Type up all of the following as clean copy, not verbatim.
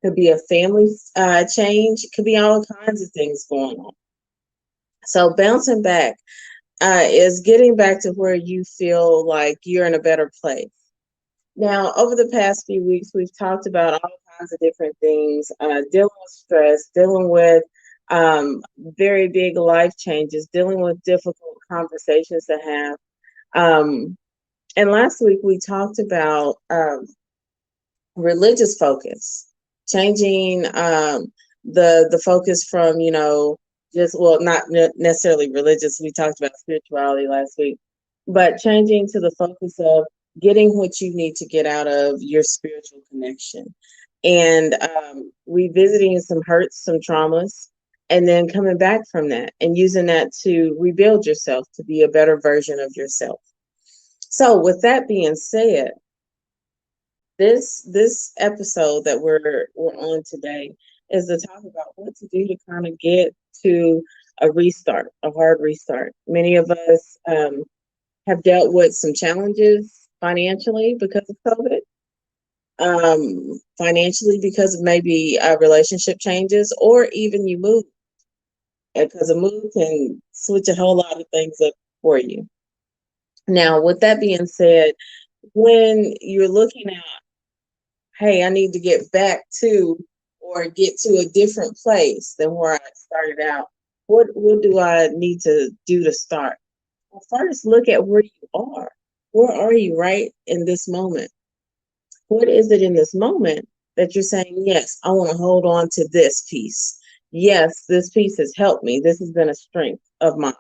could be a family change, could be all kinds of things going on. So bouncing back is getting back to where you feel like you're in a better place. Now, over the past few weeks, we've talked about all kinds of different things, dealing with stress, dealing with very big life changes, dealing with difficult conversations to have. And last week, we talked about religious focus, changing the focus from, just, well, not necessarily religious. We talked about spirituality last week, but changing to the focus of getting what you need to get out of your spiritual connection, and revisiting some hurts, some traumas, and then coming back from that and using that to rebuild yourself to be a better version of yourself. So with that being said, this episode that we're on today is to talk about what to do to kind of get to a restart, a hard restart. Many of us have dealt with some challenges financially because of COVID, financially because of maybe relationship changes, or even you move, because a move can switch a whole lot of things up for you. Now, with that being said, when you're looking at, hey, I need to get back to or get to a different place than where I started out, what do I need to do to start? Well, first, look at where you are. Where are you right in this moment? What is it in this moment that you're saying, yes, I want to hold on to this piece? Yes, this piece has helped me. This has been a strength of mine.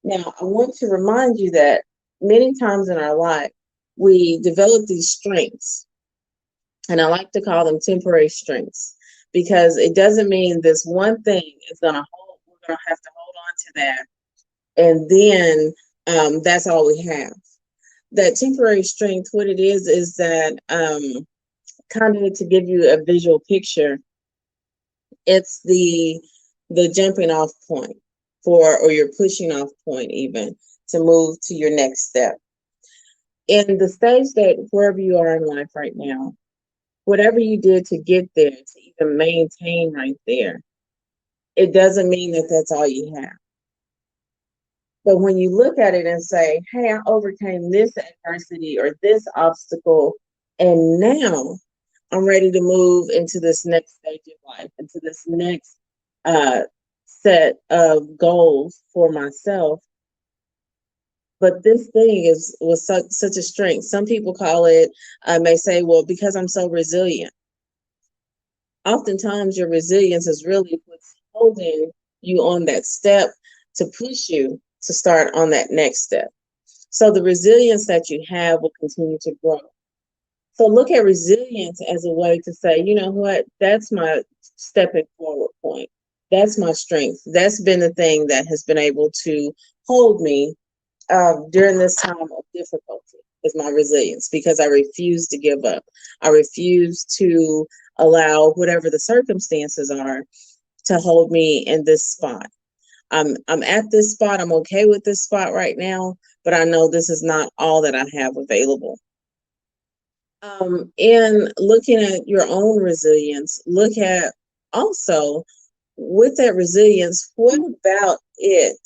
Now, I want to remind you that many times in our life, we develop these strengths, and I like to call them temporary strengths, because it doesn't mean this one thing is going to hold, we're going to have to hold on to that, and then that's all we have. That temporary strength, what it is that, kind of to give you a visual picture, it's the jumping off point or your pushing off point even to move to your next step. In the stage that wherever you are in life right now, whatever you did to get there, to even maintain right there, it doesn't mean that that's all you have. But when you look at it and say, hey, I overcame this adversity or this obstacle, and now I'm ready to move into this next stage of life, into this next set of goals for myself. But this thing was such a strength. Some people call it, may say, well, because I'm so resilient. Oftentimes your resilience is really what's holding you on that step to push you to start on that next step. So the resilience that you have will continue to grow. So look at resilience as a way to say, you know what, that's my stepping forward point. That's my strength. That's been the thing that has been able to hold me during this time of difficulty, is my resilience, because I refuse to give up. I refuse to allow whatever the circumstances are to hold me in this spot. I'm at this spot. I'm okay with this spot right now, but I know this is not all that I have available. And looking at your own resilience, look at also with that resilience, what about it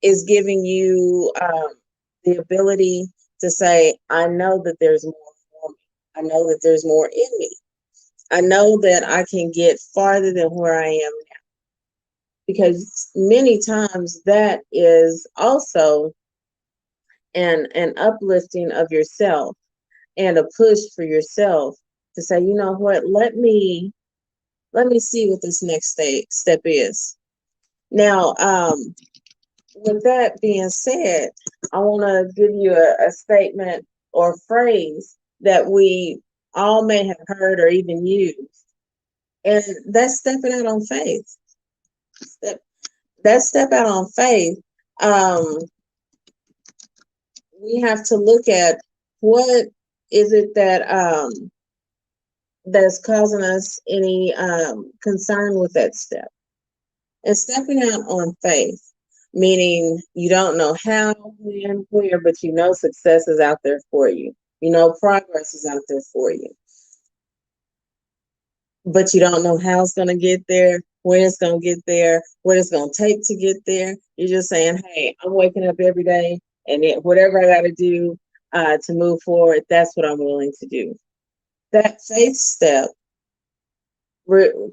is giving you the ability to say, I know that there's more for me. I know that there's more in me. I know that I can get farther than where I am now. Because many times that is also an uplifting of yourself and a push for yourself to say, you know what, let me see what this next step is. Now, with that being said, I want to give you a statement or phrase that we all may have heard or even used, and that's stepping out on faith. Step out on faith. We have to look at what is it that that's causing us any concern with that step. And stepping out on faith, meaning you don't know how, when, where, but you know success is out there for you. You know progress is out there for you. but you don't know how it's going to get there, when it's going to get there, what it's going to take to get there. You're just saying, hey, I'm waking up every day, and whatever I got to do to move forward, that's what I'm willing to do. That faith step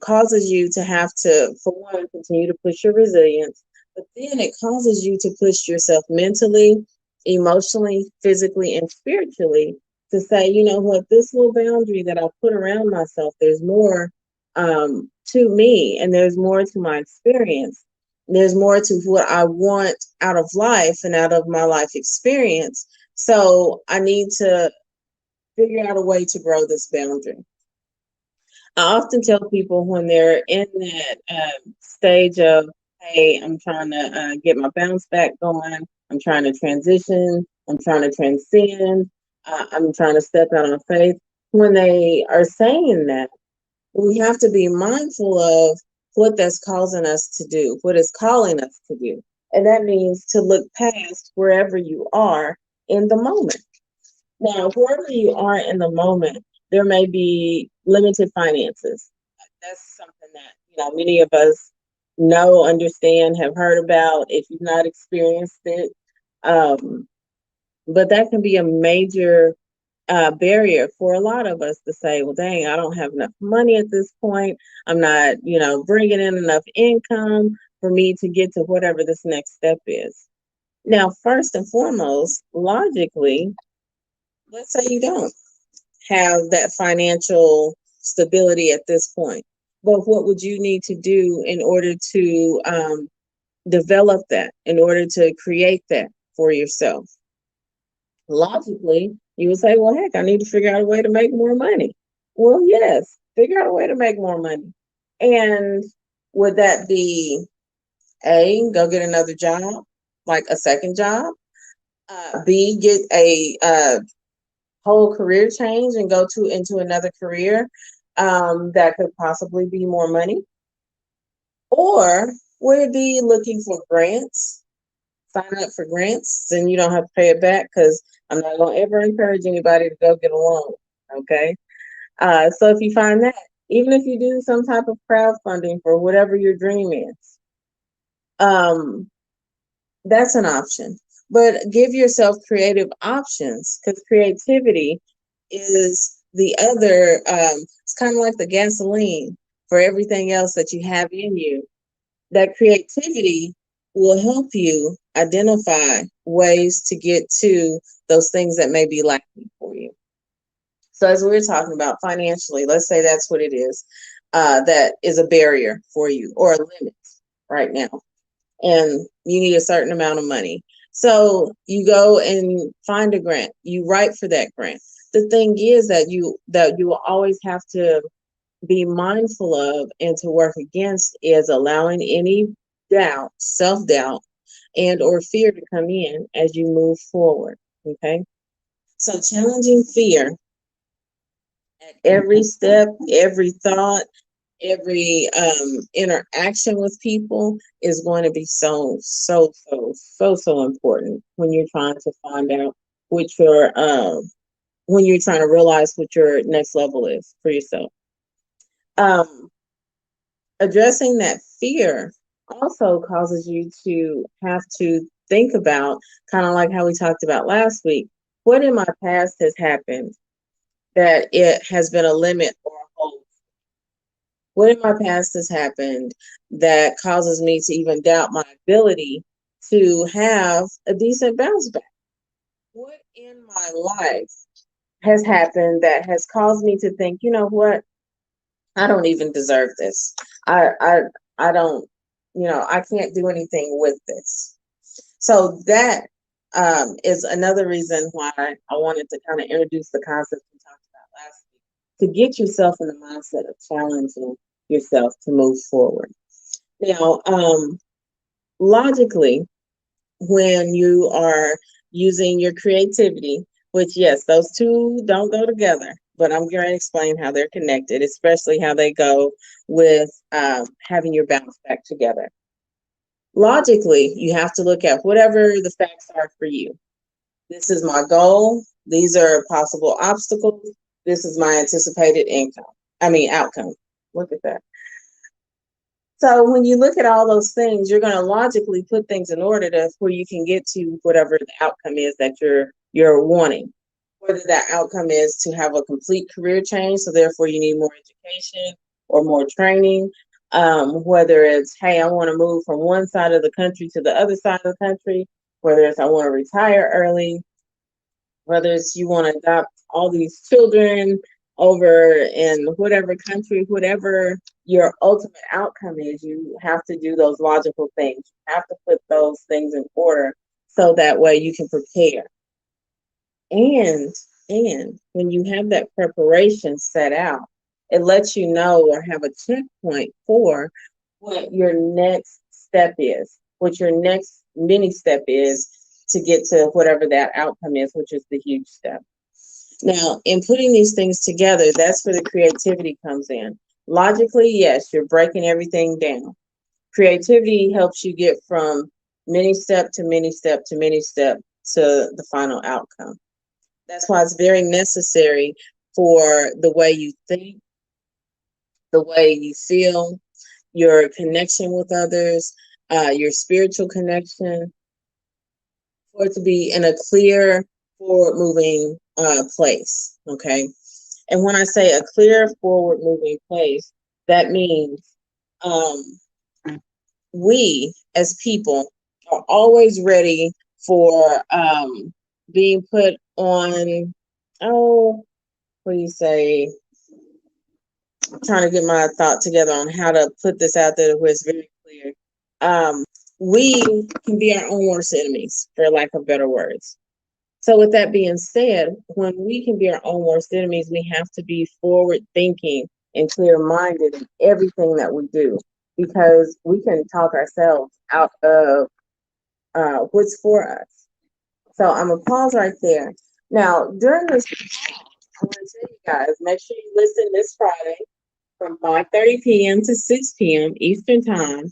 causes you to have to, for one, continue to push your resilience, but then it causes you to push yourself mentally, emotionally, physically, and spiritually to say, you know what, this little boundary that I put around myself, there's more to me, and there's more to my experience. There's more to what I want out of life and out of my life experience. So I need to figure out a way to grow this boundary. I often tell people when they're in that stage of, hey, I'm trying to get my bounce back going, I'm trying to transition, I'm trying to transcend, I'm trying to step out on faith. When they are saying that, we have to be mindful of what that's causing us to do, what it's calling us to do. And that means to look past wherever you are in the moment. Now, wherever you are in the moment, there may be limited finances. That's something that, many of us know, understand, have heard about if you've not experienced it. But that can be a major barrier for a lot of us to say, well, dang, I don't have enough money at this point. I'm not, bringing in enough income for me to get to whatever this next step is. Now, first and foremost, logically, let's say you don't have that financial stability at this point. But what would you need to do in order to develop that, in order to create that for yourself? Logically, you would say, well, heck, I need to figure out a way to make more money. Well, yes, figure out a way to make more money. And would that be A, go get another job, like a second job? B, get a whole career change and go into another career that could possibly be more money? Or would it be looking for grants? Sign up for grants, then you don't have to pay it back, because I'm not going to ever encourage anybody to go get a loan. Okay. So if you find that, even if you do some type of crowdfunding for whatever your dream is, that's an option. But give yourself creative options, because creativity is the other, it's kind of like the gasoline for everything else that you have in you. That creativity will help you identify ways to get to those things that may be lacking for you. So as we were talking about financially, let's say that's what it is, that is a barrier for you or a limit right now, and you need a certain amount of money. So you go and find a grant, you write for that grant. The thing is that you will always have to be mindful of and to work against is allowing any doubt, self-doubt, and or fear to come in as you move forward. Okay. So challenging fear at every step, every thought, every interaction with people is going to be so important when you're trying to find out what your when you're trying to realize what your next level is for yourself. Addressing that fear also causes you to have to think about, kind of like how we talked about last week, what in my past has happened that it has been a limit or a hold. What in my past has happened that causes me to even doubt my ability to have a decent bounce back? What in my life has happened that has caused me to think, you know what, I don't even deserve this. I don't, I can't do anything with this. So that is another reason why I wanted to kind of introduce the concept we talked about last week, to get yourself in the mindset of challenging yourself to move forward. Now, logically, when you are using your creativity, which, yes, those two don't go together, but I'm going to explain how they're connected, especially how they go with having your bounce back together. Logically, you have to look at whatever the facts are for you. This is my goal. These are possible obstacles. This is my anticipated outcome. Look at that. So when you look at all those things, you're going to logically put things in order to where you can get to whatever the outcome is that you're wanting. Whether that outcome is to have a complete career change, so therefore you need more education or more training. Whether it's, hey, I want to move from one side of the country to the other side of the country. Whether it's I want to retire early. Whether it's you want to adopt all these children over in whatever country, whatever your ultimate outcome is, you have to do those logical things. You have to put those things in order so that way you can prepare. And when you have that preparation set out, it lets you know or have a checkpoint for what your next step is, what your next mini step is to get to whatever that outcome is, which is the huge step. Now, in putting these things together, that's where the creativity comes in. Logically, yes, you're breaking everything down. Creativity helps you get from mini step to mini step to mini step to the final outcome. That's why it's very necessary for the way you think, the way you feel, your connection with others, your spiritual connection, for it to be in a clear, forward-moving place, okay? And when I say a clear, forward-moving place, that means we as people are always ready for being put on, oh, what do you say? I'm trying to get my thought together on how to put this out there where it's very clear. We can be our own worst enemies, for lack of better words. So with that being said, when we can be our own worst enemies, we have to be forward thinking and clear minded in everything that we do, because we can talk ourselves out of what's for us. So I'm gonna pause right there. Now, during this, I want to tell you guys, make sure you listen this Friday from 5:30 p.m. to 6 p.m. Eastern Time,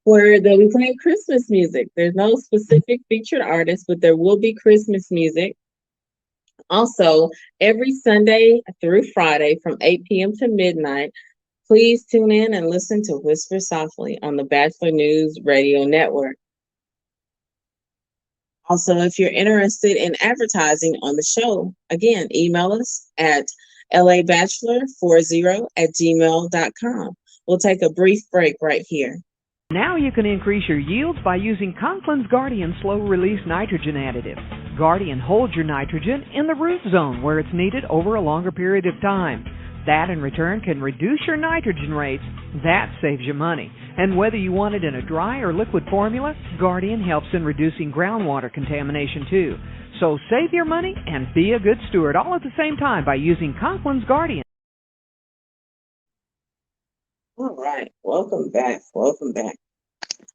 where they'll be playing Christmas music. There's no specific featured artist, but there will be Christmas music. Also, every Sunday through Friday from 8 p.m. to midnight, please tune in and listen to Whisper Softly on the Bachelor News Radio Network. Also, if you're interested in advertising on the show, again, email us at labachelor40@gmail.com. We'll take a brief break right here. Now you can increase your yields by using Conklin's Guardian slow-release nitrogen additive. Guardian holds your nitrogen in the root zone where it's needed over a longer period of time. That, in return, can reduce your nitrogen rates. That saves you money. And whether you want it in a dry or liquid formula, Guardian helps in reducing groundwater contamination, too. So save your money and be a good steward all at the same time by using Conklin's Guardian. All right, welcome back. Welcome back.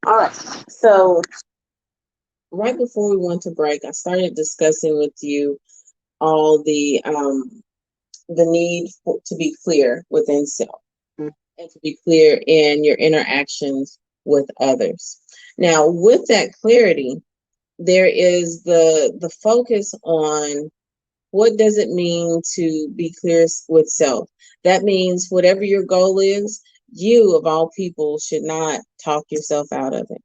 All right, so right before we went to break, I started discussing with you all the need to be clear within self and to be clear in your interactions with others. Now, with that clarity, there is the focus on what does it mean to be clear with self. That means whatever your goal is, you of all people should not talk yourself out of it.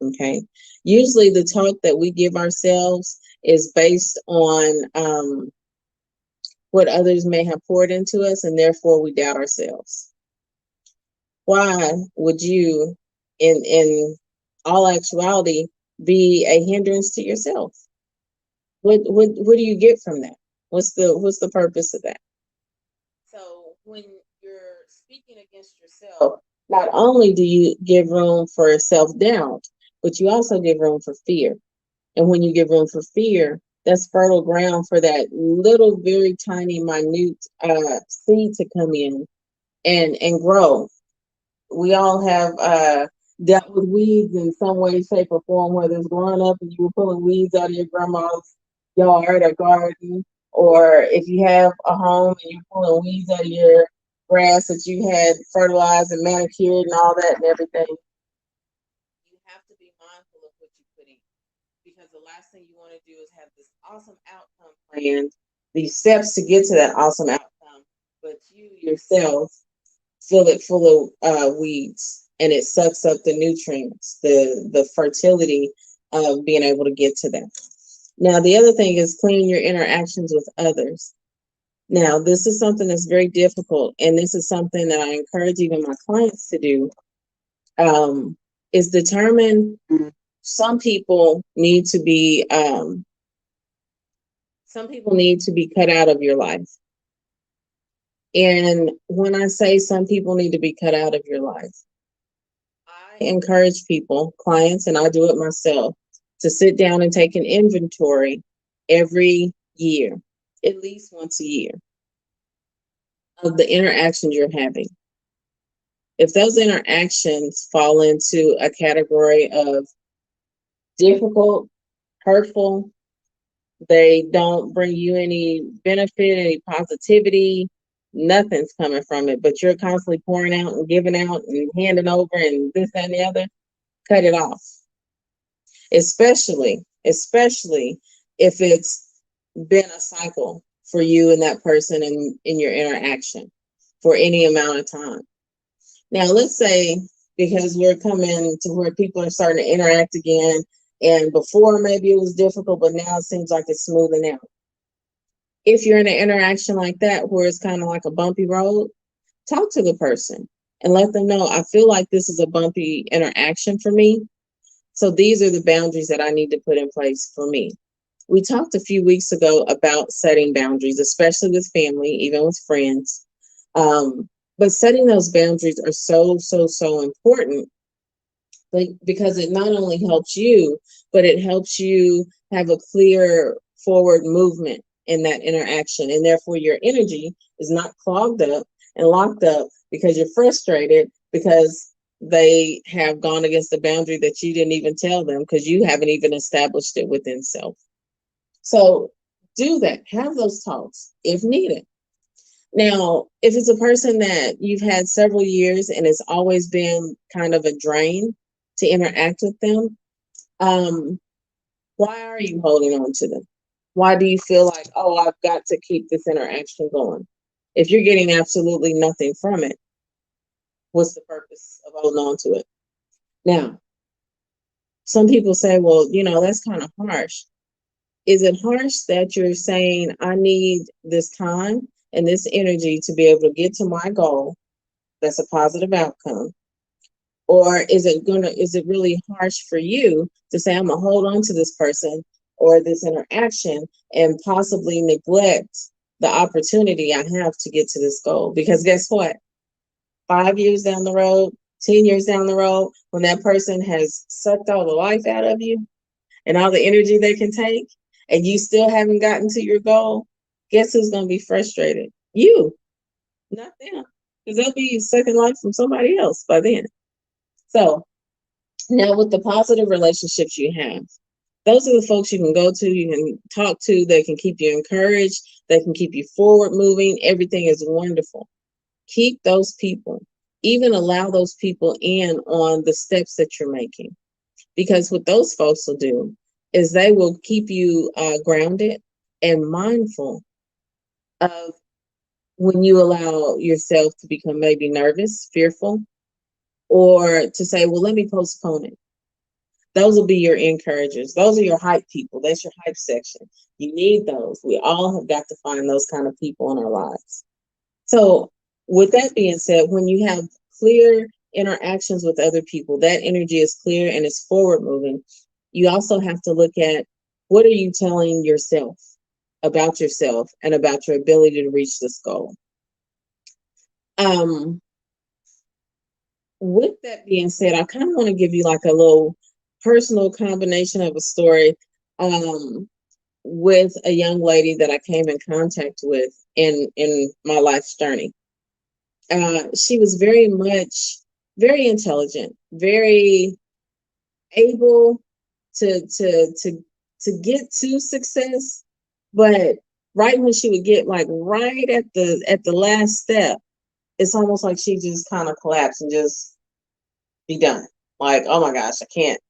Okay. Usually the talk that we give ourselves is based on what others may have poured into us, and therefore we doubt ourselves. Why would you, in all actuality, be a hindrance to yourself? What do you get from that? What's the purpose of that? So when you're speaking against yourself, not only do you give room for self-doubt, but you also give room for fear. And when you give room for fear, that's fertile ground for that little, very tiny, minute seed to come in and grow. We all have dealt with weeds in some way, shape, or form, whether it's growing up and you were pulling weeds out of your grandma's yard or garden, or if you have a home and you're pulling weeds out of your grass that you had fertilized and manicured and all that and everything. You have to be mindful of what you put in, because the last thing you want to do is have this awesome outcome planned, these steps to get to that awesome outcome, but you yourself fill it full of weeds, and it sucks up the nutrients, the fertility of being able to get to them. Now, the other thing is clean your interactions with others. Now, this is something that's very difficult, and this is something that I encourage even my clients to do. Is determine some people need to be cut out of your life. And when I say some people need to be cut out of your life, I encourage people, clients, and I do it myself, to sit down and take an inventory every year, at least once a year, of the interactions you're having. If those interactions fall into a category of difficult, hurtful, they don't bring you any benefit, any positivity, nothing's coming from it, but you're constantly pouring out and giving out and handing over and this, that, and the other, cut it off. Especially if it's been a cycle for you and that person in your interaction for any amount of time. Now, let's say, because we're coming to where people are starting to interact again, and before maybe it was difficult, but now it seems like it's smoothing out. If you're in an interaction like that, where it's kind of like a bumpy road, talk to the person and let them know, I feel like this is a bumpy interaction for me. So these are the boundaries that I need to put in place for me. We talked a few weeks ago about setting boundaries, especially with family, even with friends. But setting those boundaries are so important, because it not only helps you, but it helps you have a clear forward movement in that interaction. And therefore your energy is not clogged up and locked up because you're frustrated because they have gone against the boundary that you didn't even tell them, because you haven't even established it within self. So do that. Have those talks if needed. Now, if it's a person that you've had several years and it's always been kind of a drain to interact with them, why are you holding on to them? Why do you feel like, oh, I've got to keep this interaction going? If you're getting absolutely nothing from it, what's the purpose of holding on to it? Now, some people say, well, that's kind of harsh. Is it harsh that you're saying, I need this time and this energy to be able to get to my goal? That's a positive outcome. Or is it really harsh for you to say, I'm gonna hold on to this person or this interaction and possibly neglect the opportunity I have to get to this goal? Because guess what? 5 years down the road, 10 years down the road, when that person has sucked all the life out of you and all the energy they can take, and you still haven't gotten to your goal, guess who's going to be frustrated? You, not them, because they'll be sucking life from somebody else by then. So now with the positive relationships you have, those are the folks you can go to, you can talk to, they can keep you encouraged, they can keep you forward moving. Everything is wonderful. Keep those people, even allow those people in on the steps that you're making, because what those folks will do is they will keep you grounded and mindful of when you allow yourself to become maybe nervous, fearful, or to say, well, let me postpone it. Those will be your encouragers. Those are your hype people. That's your hype section. You need those. We all have got to find those kind of people in our lives. So with that being said, when you have clear interactions with other people, that energy is clear and it's forward moving. You also have to look at, what are you telling yourself about yourself and about your ability to reach this goal? With that being said, I kind of want to give you like a little personal combination of a story with a young lady that I came in contact with in my life's journey. She was very intelligent, very able to get to success, but right when she would get like right at the last step, it's almost like she just kind of collapsed and just be done. Like, oh my gosh, I can't.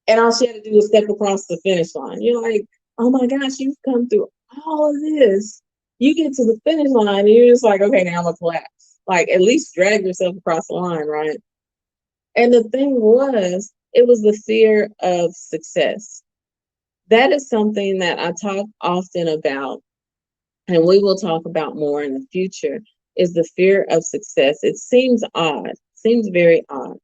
And all she had to do was step across the finish line. You're like, oh my gosh, you've come through all of this. You get to the finish line and you're just like, okay, now I'm gonna collapse. Like, at least drag yourself across the line, right? And the thing was, it was the fear of success. That is something that I talk often about, and we will talk about more in the future, is the fear of success. It seems odd, seems very odd.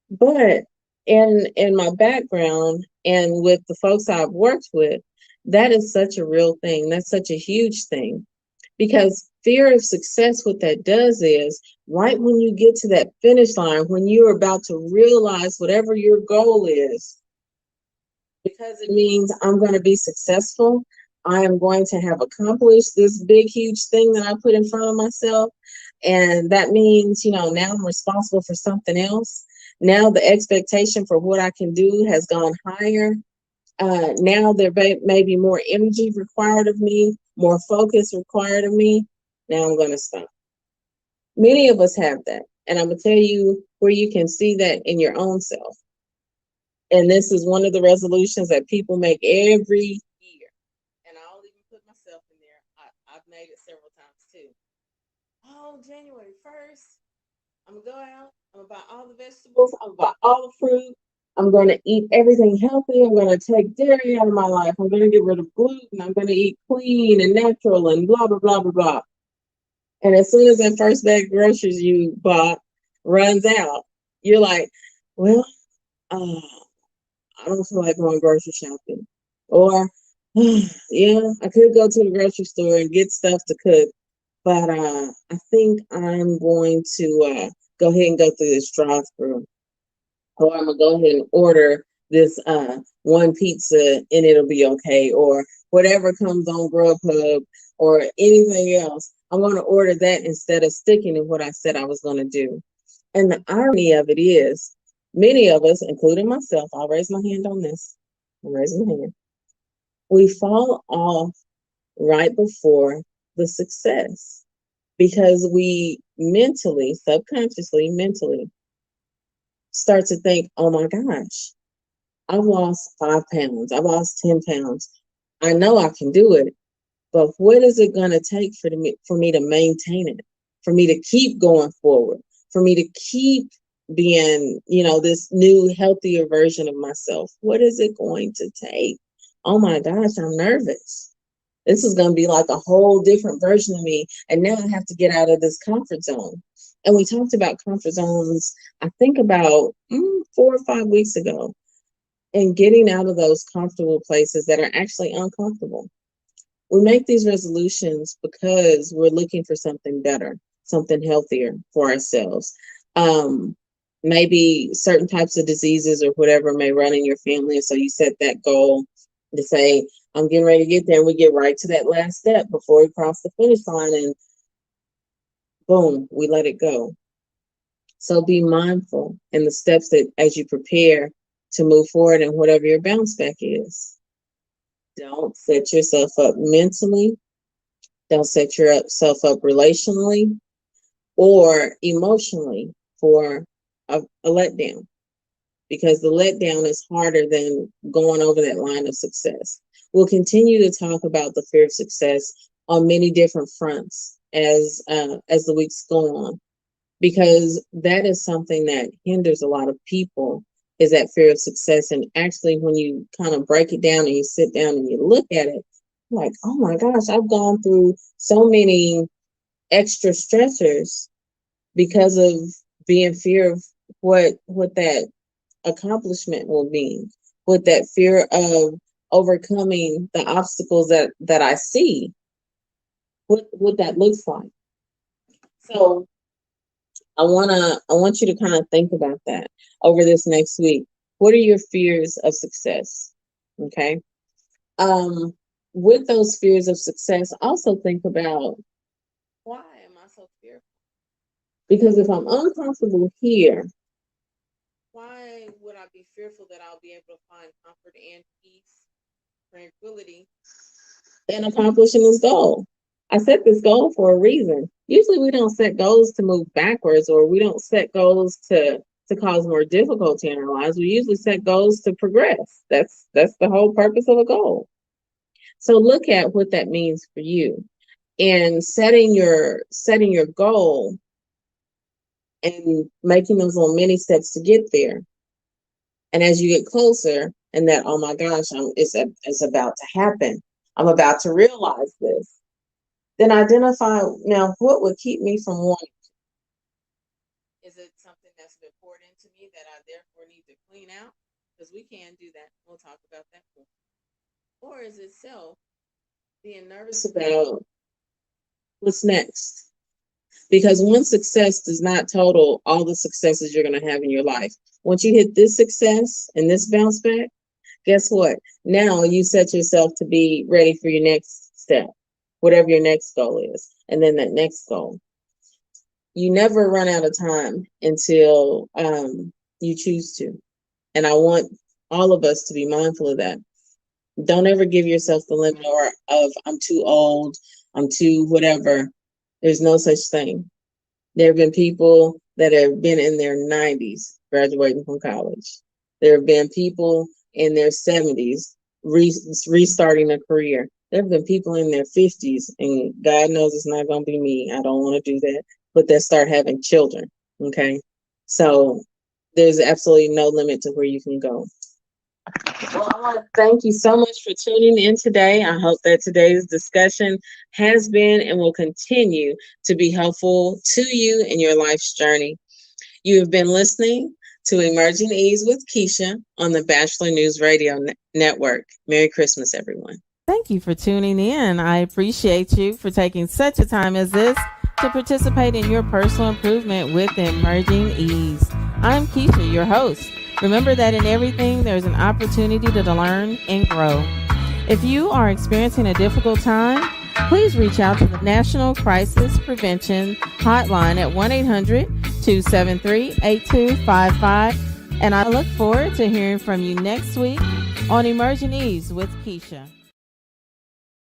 But in my background and with the folks I've worked with, that is such a real thing. That's such a huge thing. Because fear of success, what that does is, right when you get to that finish line, when you're about to realize whatever your goal is, because it means I'm going to be successful. I am going to have accomplished this big, huge thing that I put in front of myself. And that means, now I'm responsible for something else. Now the expectation for what I can do has gone higher. Now there may be more energy required of me, more focus required of me. Now I'm going to stop. Many of us have that. And I'm going to tell you where you can see that in your own self. And this is one of the resolutions that people make every year. And I'll even put myself in there. I've made it several times too. Oh, January 1st, I'm going to go out. I'm going to buy all the vegetables. I'm going to buy all the fruit. I'm going to eat everything healthy. I'm going to take dairy out of my life. I'm going to get rid of gluten. I'm going to eat clean and natural and blah, blah, blah, blah, blah. And as soon as that first bag of groceries you bought runs out, you're like, well, I don't feel like going grocery shopping. Or, yeah, I could go to the grocery store and get stuff to cook, but I think I'm going to go ahead and go through this drive-through. Or I'm going to go ahead and order this one pizza and it'll be okay. Or whatever comes on Grubhub or anything else. I'm going to order that instead of sticking to what I said I was going to do. And the irony of it is, many of us, including myself, I'll raise my hand on this. I'll raise my hand. We fall off right before the success because we mentally, subconsciously, mentally start to think, oh my gosh, I've lost 5 pounds. I've lost 10 pounds. I know I can do it, but what is it going to take for me to maintain it, for me to keep going forward, for me to keep being, this new, healthier version of myself? What is it going to take? Oh my gosh, I'm nervous. This is going to be like a whole different version of me. And now I have to get out of this comfort zone. And we talked about comfort zones, I think about 4 or 5 weeks ago, and getting out of those comfortable places that are actually uncomfortable. We make these resolutions because we're looking for something better, something healthier for ourselves. Maybe certain types of diseases or whatever may run in your family. And so you set that goal to say, I'm getting ready to get there. And we get right to that last step before we cross the finish line. And boom, we let it go. So be mindful in the steps that as you prepare to move forward and whatever your bounce back is. Don't set yourself up mentally. Don't set yourself up relationally or emotionally for a letdown, because the letdown is harder than going over that line of success. We'll continue to talk about the fear of success on many different fronts as the weeks go on, because that is something that hinders a lot of people, is that fear of success. And actually, when you kind of break it down and you sit down and you look at it, like, oh my gosh, I've gone through so many extra stressors because of being fear of what that accomplishment will mean, what that fear of overcoming the obstacles that I see, what that looks like. So I want you to kind of think about that over this next week. What are your fears of success? Okay. With those fears of success, also think about, why am I so fearful? Because if I'm uncomfortable here, why would I be fearful that I'll be able to find comfort and peace, tranquility, in accomplishing this goal? I set this goal for a reason. Usually we don't set goals to move backwards, or we don't set goals to cause more difficulty in our lives. We usually set goals to progress. That's the whole purpose of a goal. So look at what that means for you. And setting your goal and making those little mini steps to get there. And as you get closer, and that, oh my gosh, it's about to happen. I'm about to realize this. Then identify now what would keep me from wanting. Is it something that's been poured into me that I therefore need to clean out? Because we can do that. We'll talk about that more. Or is it self being nervous about what's next? Because one success does not total all the successes you're going to have in your life. Once you hit this success and this bounce back, guess what? Now you set yourself to be ready for your next step, whatever your next goal is, and then that next goal. You never run out of time until you choose to. And I want all of us to be mindful of that. Don't ever give yourself the limit of I'm too old, I'm too whatever. There's no such thing. There have been people that have been in their 90s graduating from college. There have been people in their 70s restarting a career. There have been people in their 50s, and God knows it's not going to be me. I don't want to do that, but that start having children. Okay. So there's absolutely no limit to where you can go. Well, I want to thank you so much for tuning in today. I hope that today's discussion has been and will continue to be helpful to you in your life's journey. You have been listening to Emerging Ease with Keisha on the Bachelor News Radio Network. Merry Christmas, everyone. Thank you for tuning in. I appreciate you for taking such a time as this to participate in your personal improvement with Emerging Ease. I'm Keisha, your host. Remember that in everything, there's an opportunity to learn and grow. If you are experiencing a difficult time, please reach out to the National Crisis Prevention Hotline at 1-800-273-8255. And I look forward to hearing from you next week on Emerging Ease with Keisha.